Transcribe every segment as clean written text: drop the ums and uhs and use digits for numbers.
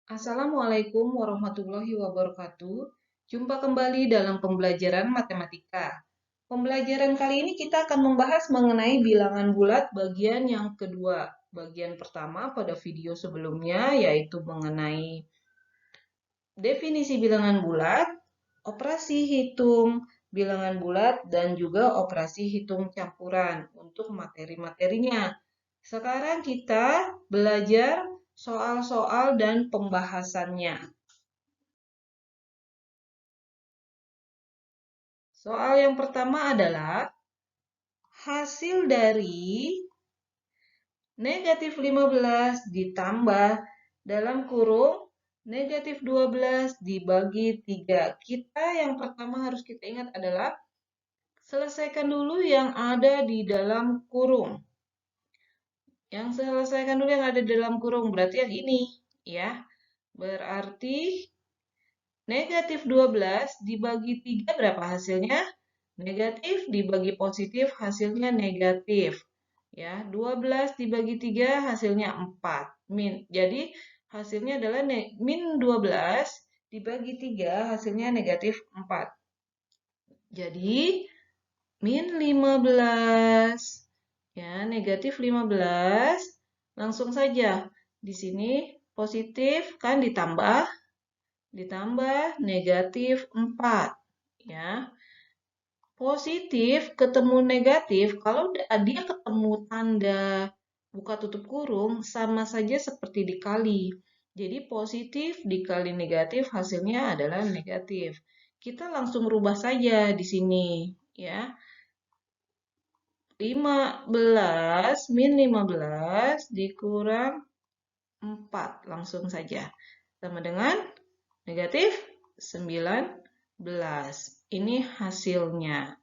Assalamualaikum warahmatullahi wabarakatuh. Jumpa kembali dalam pembelajaran matematika. Pembelajaran kali ini kita akan membahas mengenai bilangan bulat bagian yang kedua. Bagian pertama pada video sebelumnya yaitu mengenai definisi bilangan bulat, operasi hitung bilangan bulat, dan juga operasi hitung campuran untuk materi-materinya. Sekarang kita belajar soal-soal dan pembahasannya. Soal yang pertama adalah hasil dari negatif 15 ditambah dalam kurung negatif 12 dibagi 3. Kita yang pertama harus kita ingat adalah selesaikan dulu yang ada di dalam kurung. Yang selesaikan dulu yang ada di dalam kurung berarti yang ini, ya. Berarti negatif 12 dibagi 3 berapa hasilnya? Negatif dibagi positif hasilnya negatif. Ya, 12 dibagi 3 hasilnya 4. Jadi hasilnya adalah min 12 dibagi 3 hasilnya negatif 4. Jadi min 15. Ya, negatif 15. Langsung saja. Di sini positif kan ditambah negatif 4. Ya. Positif ketemu negatif, kalau dia ketemu tanda buka tutup kurung, sama saja seperti dikali. Jadi positif dikali negatif hasilnya adalah negatif. Kita langsung rubah saja di sini, ya. 15 min 15 dikurang 4, langsung saja. Sama dengan negatif 19. Ini hasilnya.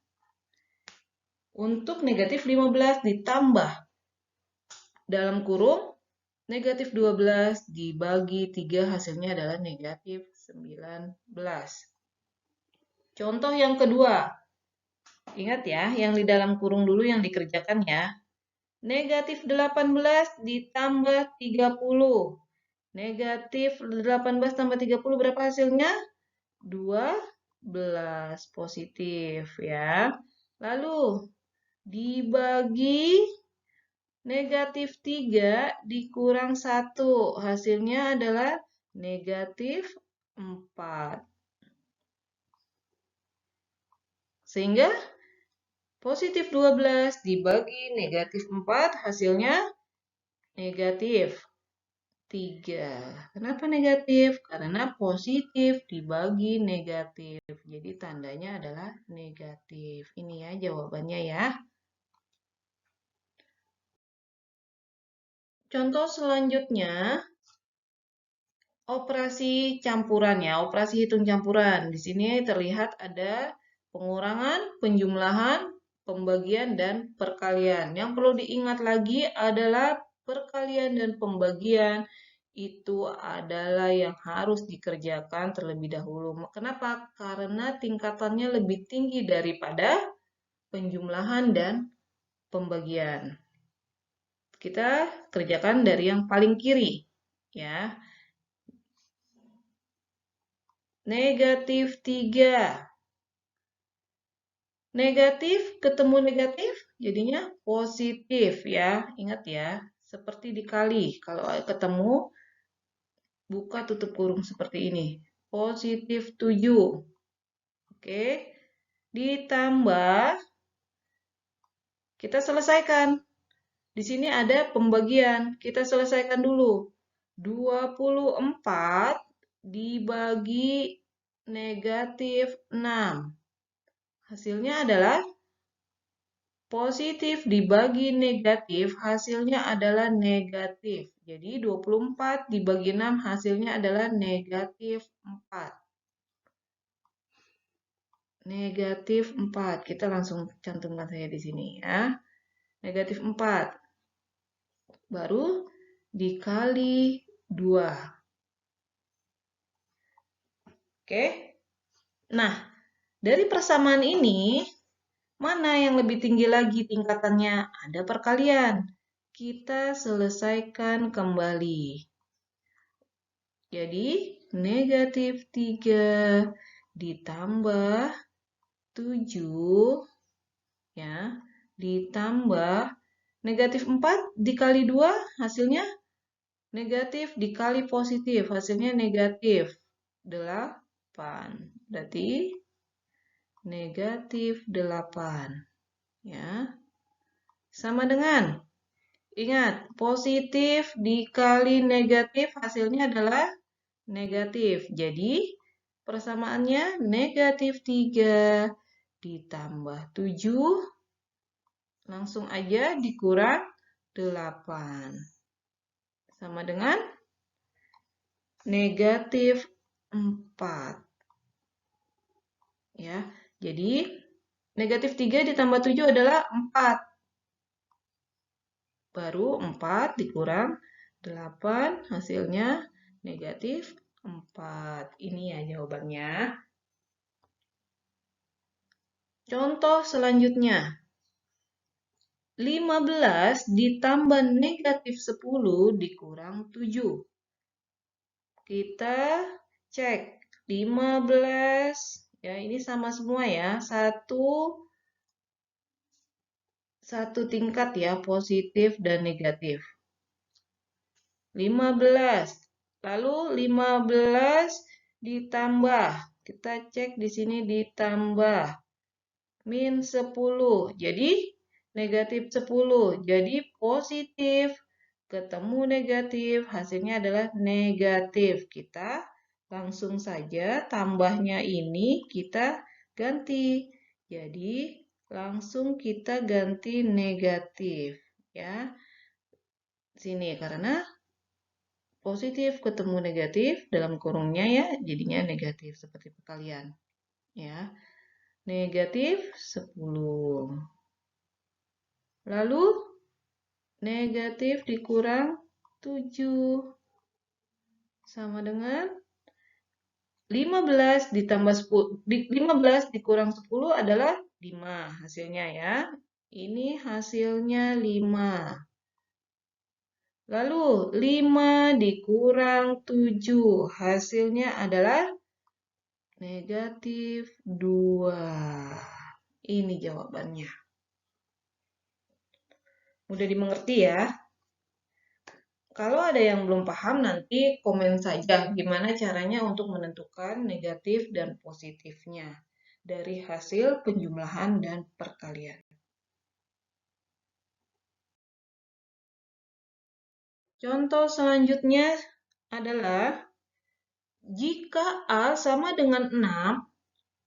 Untuk negatif 15 ditambah dalam kurung negatif 12 dibagi 3 hasilnya adalah negatif 19. Contoh yang kedua. Ingat ya, yang di dalam kurung dulu yang dikerjakan ya. Negatif 18 ditambah 30. Negatif 18 tambah 30 berapa hasilnya? 12 positif ya. Lalu dibagi negatif 3 dikurang 1. Hasilnya adalah negatif 4. Sehingga positif 12 dibagi negatif 4 hasilnya negatif 3. Kenapa negatif? Karena positif dibagi negatif. Jadi tandanya adalah negatif. Ini ya jawabannya ya. Contoh selanjutnya, operasi campuran ya, operasi hitung campuran. Di sini terlihat ada pengurangan, penjumlahan, pembagian, dan perkalian. Yang perlu diingat lagi adalah perkalian dan pembagian itu adalah yang harus dikerjakan terlebih dahulu. Kenapa? Karena tingkatannya lebih tinggi daripada penjumlahan dan pembagian. Kita kerjakan dari yang paling kiri, ya. Negatif 3. Negatif ketemu negatif, jadinya positif ya. Ingat ya, seperti dikali. Kalau ketemu, buka tutup kurung seperti ini. Positif 7. Oke. Ditambah, kita selesaikan. Di sini ada pembagian. Kita selesaikan dulu. 24 dibagi negatif 6. Hasilnya adalah positif dibagi negatif, hasilnya adalah negatif. Jadi 24 dibagi 6 hasilnya adalah negatif 4. Negatif 4. Kita langsung cantumkan saja di sini ya. Negatif 4. Baru dikali 2. Oke. Nah, dari persamaan ini, mana yang lebih tinggi lagi tingkatannya? Ada perkalian. Kita selesaikan kembali. Jadi, negatif 3 ditambah 7, ya, ditambah negatif 4 dikali 2, hasilnya negatif dikali positif, hasilnya negatif 8. Berarti negatif 8. Ya. Sama dengan, ingat, positif dikali negatif hasilnya adalah negatif. Jadi, persamaannya negatif 3 ditambah 7, langsung aja dikurang 8. Sama dengan negatif 4. Ya, jadi negatif 3 ditambah 7 adalah 4. Baru 4 dikurang 8, hasilnya negatif 4. Ini ya jawabannya. Contoh selanjutnya. 15 ditambah negatif 10 dikurang 7. Kita cek 15, ya ini sama semua ya, satu tingkat ya, positif dan negatif. 15. Lalu 15 ditambah, kita cek di sini ditambah min 10. Jadi negatif 10. Jadi positif ketemu negatif, hasilnya adalah negatif. Kita langsung saja tambahnya ini kita ganti. Jadi langsung kita ganti negatif ya. Sini karena positif ketemu negatif dalam kurungnya ya, jadinya negatif seperti perkalian. Ya. Negatif 10. Lalu negatif dikurang 7 sama dengan 15 ditambah 10, 15 dikurang 10 adalah 5 hasilnya ya. Ini hasilnya 5. Lalu 5 dikurang 7 hasilnya adalah negatif 2. Ini jawabannya. Mudah dimengerti ya. Kalau ada yang belum paham, nanti komen saja gimana caranya untuk menentukan negatif dan positifnya dari hasil penjumlahan dan perkalian. Contoh selanjutnya adalah jika A sama dengan 6,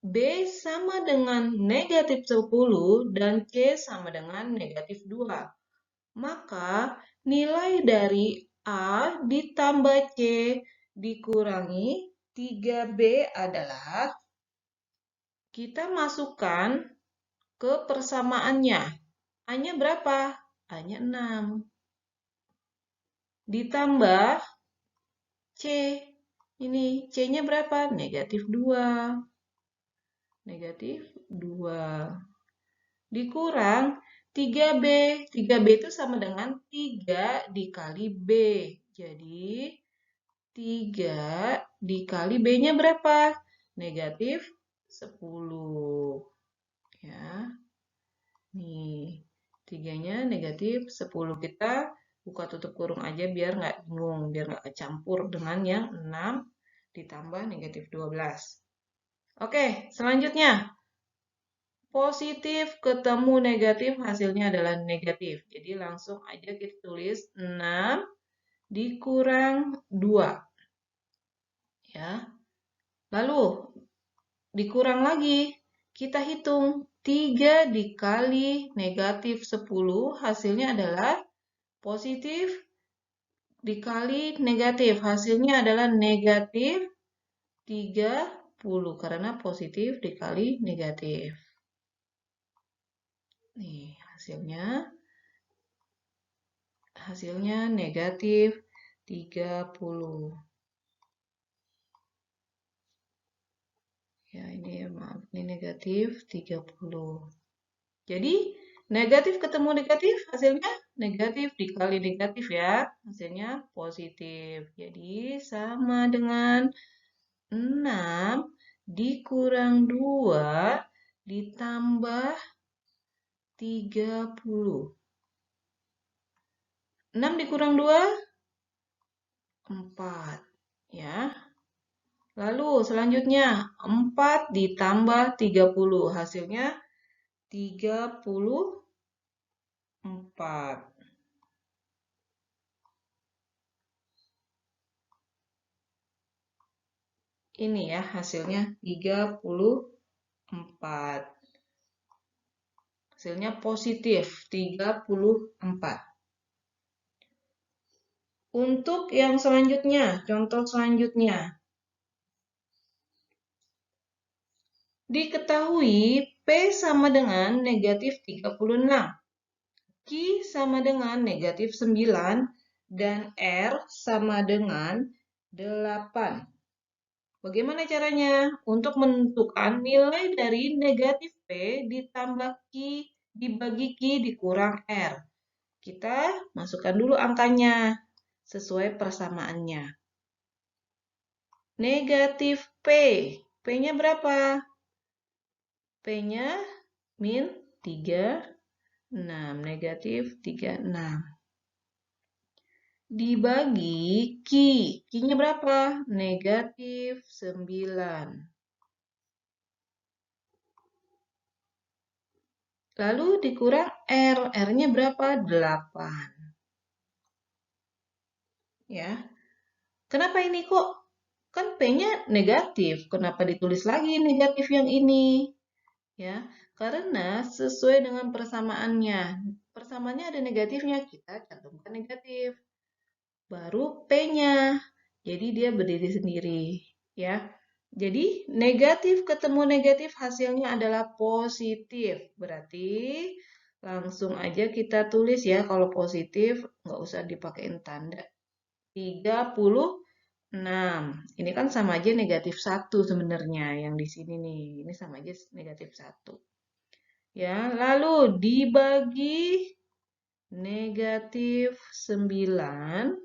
B sama dengan negatif 10, dan C sama dengan negatif 2. Maka nilai dari A ditambah C dikurangi 3B adalah, kita masukkan ke persamaannya. A-nya berapa? A-nya 6. Ditambah C. Ini C-nya berapa? Negatif 2. Negatif 2. Dikurang 3B. 3B itu sama dengan 3 dikali B. Jadi 3 dikali B-nya berapa? Negatif 10. Ya. Nih, 3-nya negatif 10. Kita buka tutup kurung aja biar nggak bingung, biar nggak kecampur dengan yang 6 ditambah negatif 12. Oke, selanjutnya. Positif ketemu negatif hasilnya adalah negatif. Jadi langsung aja kita tulis 6 dikurang 2. Ya. Lalu dikurang lagi. Kita hitung 3 dikali negatif 10 hasilnya adalah positif dikali negatif. Hasilnya adalah negatif 30 karena positif dikali negatif. Nih, hasilnya negatif 30. Ya, ini maaf, ini negatif 30. Jadi, negatif ketemu negatif hasilnya negatif dikali negatif ya, hasilnya positif. Jadi sama dengan 6 dikurang 2 ditambah 30. 6 dikurang 2, 4. Ya. Lalu selanjutnya 4 ditambah 30. Hasilnya 34. Ini ya hasilnya 34. Hasilnya positif 34. Untuk yang selanjutnya, contoh selanjutnya. Diketahui P sama dengan negatif 36. Q sama dengan negatif 9. Dan R sama dengan 8. Bagaimana caranya? Untuk menentukan nilai dari negatif P ditambah Q dibagi Q dikurang R. Kita masukkan dulu angkanya sesuai persamaannya. Negatif P. P-nya berapa? P-nya min 36. Negatif 36. Dibagi Q. Q-nya berapa? Negatif 9. Lalu dikurang R. R-nya berapa? 8. Ya. Kenapa ini kok? Kan P-nya negatif. Kenapa ditulis lagi negatif yang ini? Ya, karena sesuai dengan persamaannya. Persamaannya ada negatifnya, kita cantumkan negatif. Baru P-nya. Jadi dia berdiri sendiri, ya. Jadi negatif ketemu negatif hasilnya adalah positif. Berarti langsung aja kita tulis ya kalau positif, nggak usah dipakein tanda. 36. Ini kan sama aja negatif 1 sebenarnya yang di sini nih. Ini sama aja negatif 1. Ya, lalu dibagi negatif 9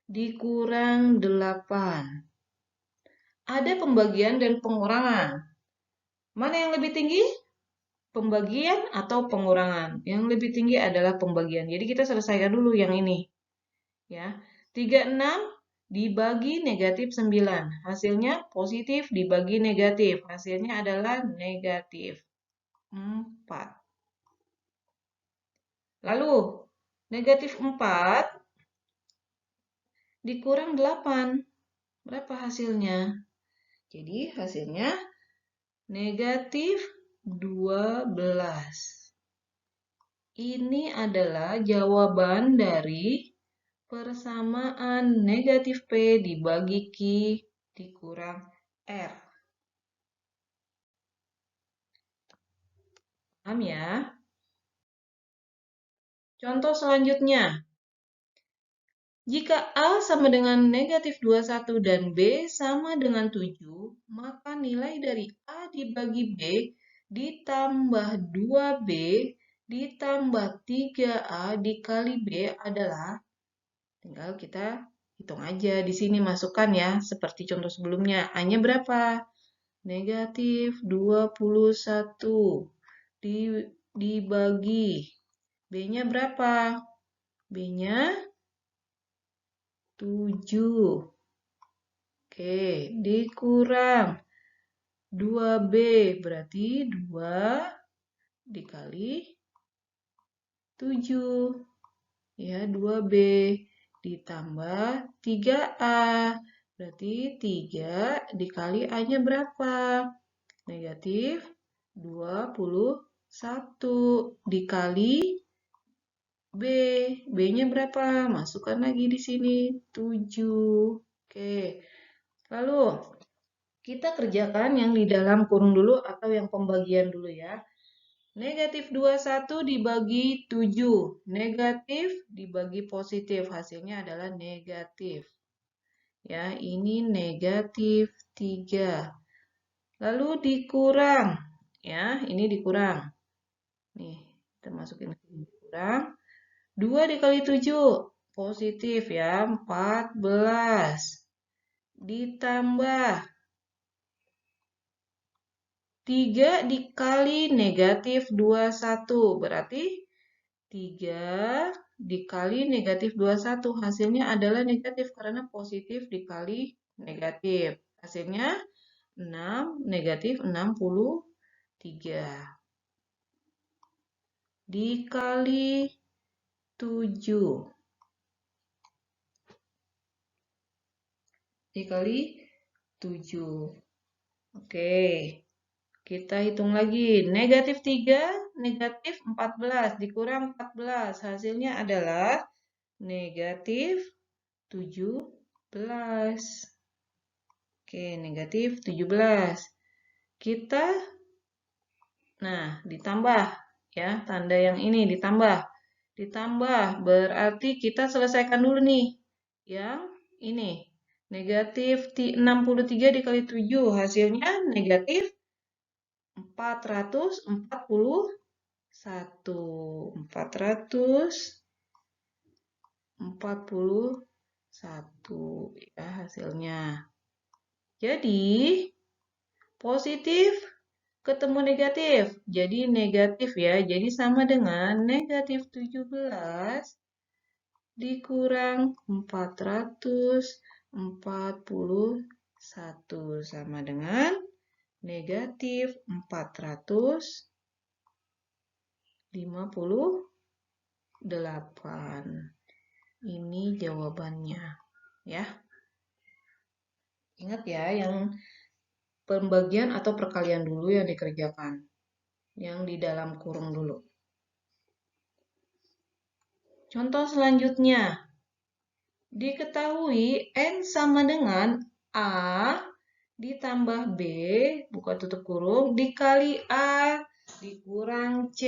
dikurang 8. Ada pembagian dan pengurangan. Mana yang lebih tinggi? Pembagian atau pengurangan? Yang lebih tinggi adalah pembagian. Jadi kita selesaikan dulu yang ini. Ya, 36 dibagi negatif 9. Hasilnya positif dibagi negatif. Hasilnya adalah negatif 4. Lalu, negatif 4 dikurang 8. Berapa hasilnya? Jadi hasilnya negatif 12. Ini adalah jawaban dari persamaan negatif P dibagi Q dikurang R. Paham ya? Contoh selanjutnya. Jika A sama dengan negatif 21 dan B sama dengan 7, maka nilai dari A dibagi B ditambah 2B ditambah 3A dikali B adalah, tinggal kita hitung aja di sini masukkan ya, seperti contoh sebelumnya. A-nya berapa? Negatif 21 dibagi. B-nya berapa? B-nya 7. Oke, dikurang 2B berarti 2 dikali 7. Ya, 2B ditambah 3A. Berarti 3 dikali A-nya berapa? Negatif 21 dikali B. B-nya berapa? Masukkan lagi di sini 7. Oke. Lalu kita kerjakan yang di dalam kurung dulu atau yang pembagian dulu ya. Negatif 21 dibagi 7. Negatif dibagi positif. Hasilnya adalah negatif. Ya, ini negatif 3. Lalu dikurang. Ya, ini dikurang. Nih, kita masukin ke sini. Kurang 2 dikali 7. Positif ya, 14. Ditambah 3 dikali negatif 21. Berarti 3 dikali negatif 21. Hasilnya adalah negatif karena positif dikali negatif. Hasilnya 6 negatif 63. Dikali 7. Dikali 7. Oke. Kita hitung lagi. Negatif 3, negatif 14. Dikurang 14. Hasilnya adalah negatif 17. Oke, negatif 17. Kita, ditambah. Ya, tanda yang ini ditambah. Ditambah, berarti kita selesaikan dulu nih. Yang ini. Negatif 63 dikali 7. Hasilnya negatif 441. 441 ya hasilnya. Jadi positif ketemu negatif. Jadi negatif ya. Jadi sama dengan negatif 17 dikurang 441 sama dengan negatif 458. Ini jawabannya ya. Ingat ya, yang pembagian atau perkalian dulu yang dikerjakan. Yang di dalam kurung dulu. Contoh selanjutnya. Diketahui N sama dengan A ditambah B, buka tutup kurung, dikali A dikurang C.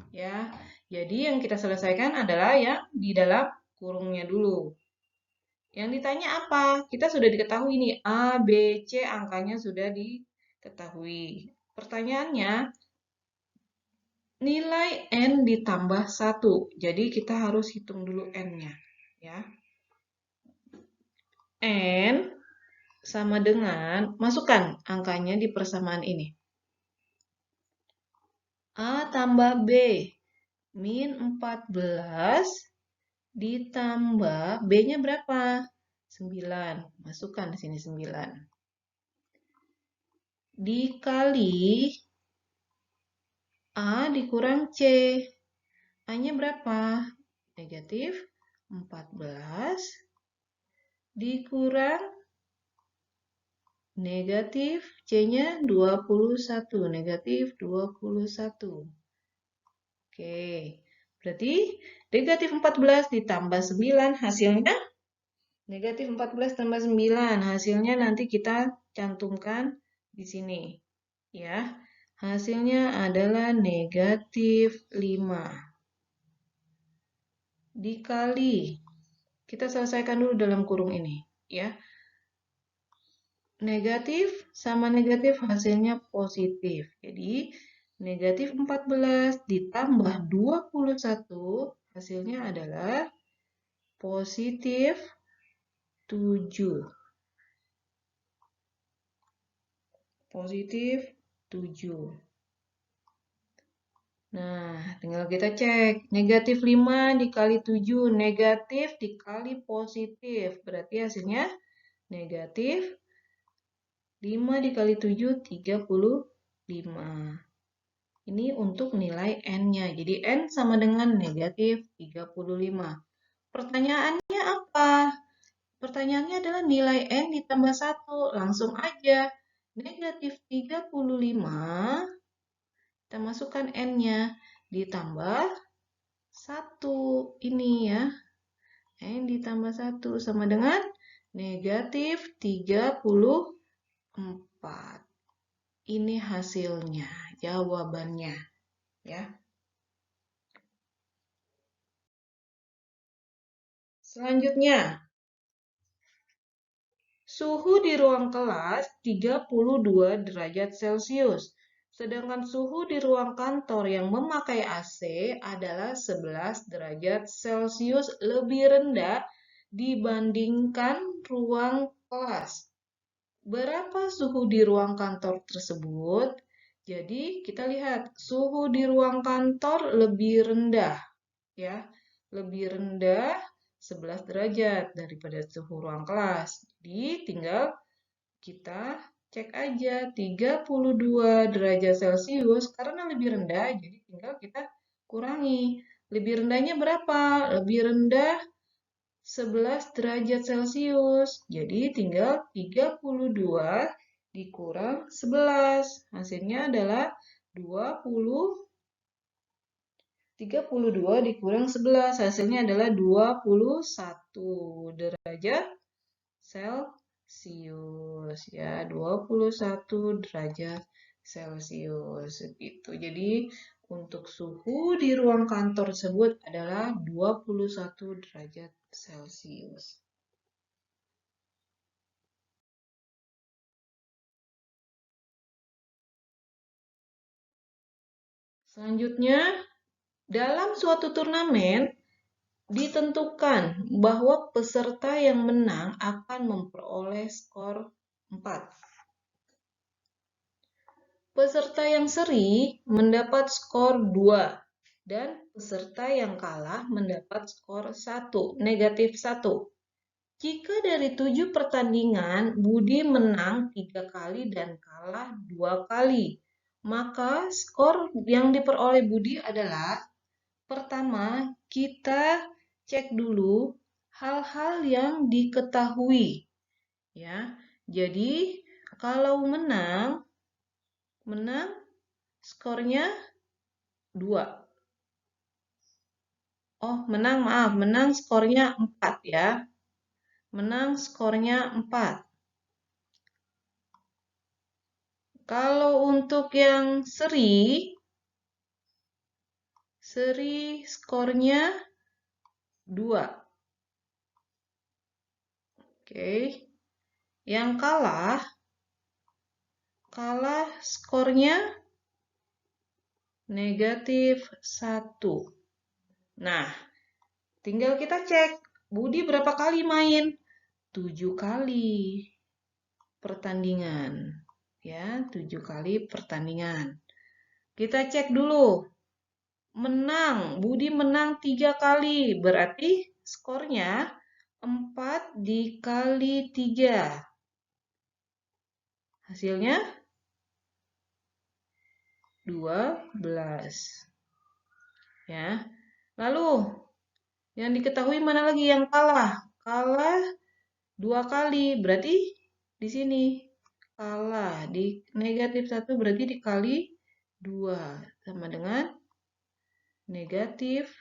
Ya, jadi yang kita selesaikan adalah yang di dalam kurungnya dulu. Yang ditanya apa? Kita sudah diketahui nih A, B, C angkanya sudah diketahui. Pertanyaannya, nilai N ditambah 1. Jadi kita harus hitung dulu N-nya. Ya. N sama dengan, masukkan angkanya di persamaan ini. A tambah B min 14 ditambah B-nya berapa? 9. Masukkan di sini 9. Dikali A dikurang C. A-nya berapa? Negatif 14 dikurang negatif C-nya 21. Negatif 21. Oke, berarti negatif 14 ditambah 9 hasilnya negatif 14 tambah 9. Hasilnya nanti kita cantumkan di sini. Ya, hasilnya adalah negatif 5. Dikali. Kita selesaikan dulu dalam kurung ini. Ya, negatif sama negatif hasilnya positif. Jadi, negatif 14 ditambah 21 hasilnya adalah positif 7. Positif 7. Nah, tinggal kita cek. Negatif 5 dikali 7. Negatif dikali positif. Berarti hasilnya negatif 5 dikali 7, 35. Ini untuk nilai N-nya. Jadi N sama dengan negatif 35. Pertanyaannya apa? Pertanyaannya adalah nilai N ditambah 1. Langsung aja. Negatif 35. Kita masukkan N-nya. Ditambah 1. Ini ya. N ditambah 1 sama dengan negatif 34. Ini hasilnya, jawabannya. Ya. Selanjutnya, suhu di ruang kelas 32 derajat Celcius. Sedangkan suhu di ruang kantor yang memakai AC adalah 11 derajat Celcius lebih rendah dibandingkan ruang kelas. Berapa suhu di ruang kantor tersebut? Jadi kita lihat suhu di ruang kantor lebih rendah, ya, lebih rendah 11 derajat daripada suhu ruang kelas. Jadi tinggal kita cek aja 32 derajat Celcius karena lebih rendah, jadi tinggal kita kurangi. Lebih rendahnya berapa? Lebih rendah 11 derajat Celcius. Jadi tinggal 32 dikurang 11. Hasilnya adalah 32 dikurang 11. Hasilnya adalah 21 derajat Celcius. Ya, 21 derajat Celcius. Gitu. Jadi untuk suhu di ruang kantor tersebut adalah 21 derajat Celcius. Selanjutnya, dalam suatu turnamen ditentukan bahwa peserta yang menang akan memperoleh skor 4. Peserta yang seri mendapat skor 2 dan peserta yang kalah mendapat skor 1, negatif 1. Jika dari 7 pertandingan Budi menang 3 kali dan kalah 2 kali, maka skor yang diperoleh Budi adalah, pertama, kita cek dulu hal-hal yang diketahui. Ya. Jadi, kalau menang skornya 2. Menang skornya 4 ya. Menang skornya 4. Kalau untuk yang seri skornya 2. Oke. Yang kalah skornya negatif 1. Nah, tinggal kita cek, Budi berapa kali main? 7 kali pertandingan. Ya, 7 kali pertandingan. Kita cek dulu. Budi menang 3 kali. Berarti skornya 4 dikali 3. Hasilnya 12. Ya. Lalu yang diketahui mana lagi yang kalah? Kalah 2 kali. Berarti di sini kalah di negatif 1 berarti dikali 2 sama dengan negatif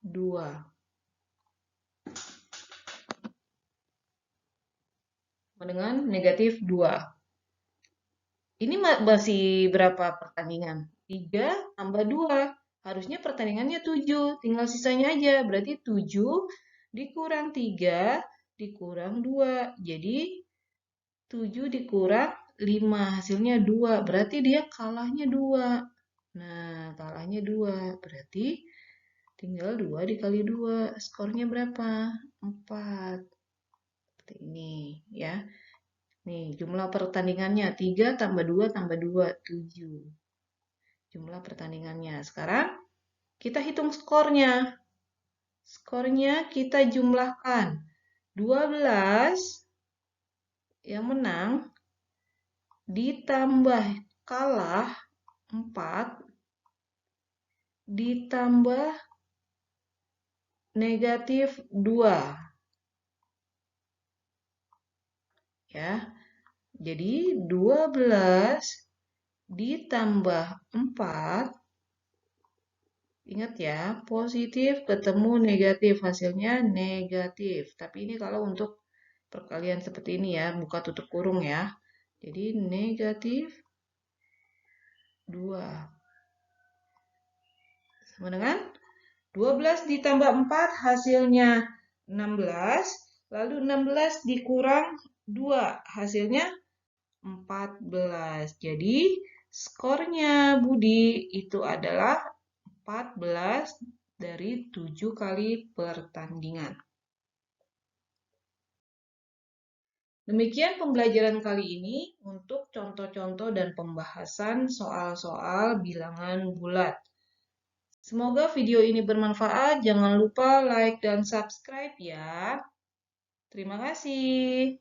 2. Sama dengan negatif 2. Ini masih berapa pertandingan? 3 tambah 2. Harusnya pertandingannya 7. Tinggal sisanya aja. Berarti 7 dikurang 3 dikurang 2. Jadi 7 dikurang 5. Hasilnya 2. Berarti dia kalahnya 2. Nah, kalahnya 2. Berarti tinggal 2 dikali 2. Skornya berapa? 4. Seperti ini ya. Nih, jumlah pertandingannya 3 tambah 2 tambah 2, 7. Jumlah pertandingannya. Sekarang kita hitung skornya. Skornya kita jumlahkan. 12 yang menang ditambah kalah 4 ditambah negatif 2. Ya. Jadi 12 ditambah 4, ingat ya, positif ketemu negatif, hasilnya negatif. Tapi ini kalau untuk perkalian seperti ini ya, buka tutup kurung ya. Jadi negatif 2. Sama dengan 12 ditambah 4 hasilnya 16. Lalu 16 dikurang 2 hasilnya 14. Jadi Skornya Budi itu adalah 14 dari 7 kali pertandingan. Demikian pembelajaran kali ini untuk contoh-contoh dan pembahasan soal-soal bilangan bulat. Semoga video ini bermanfaat. Jangan lupa like dan subscribe ya. Terima kasih.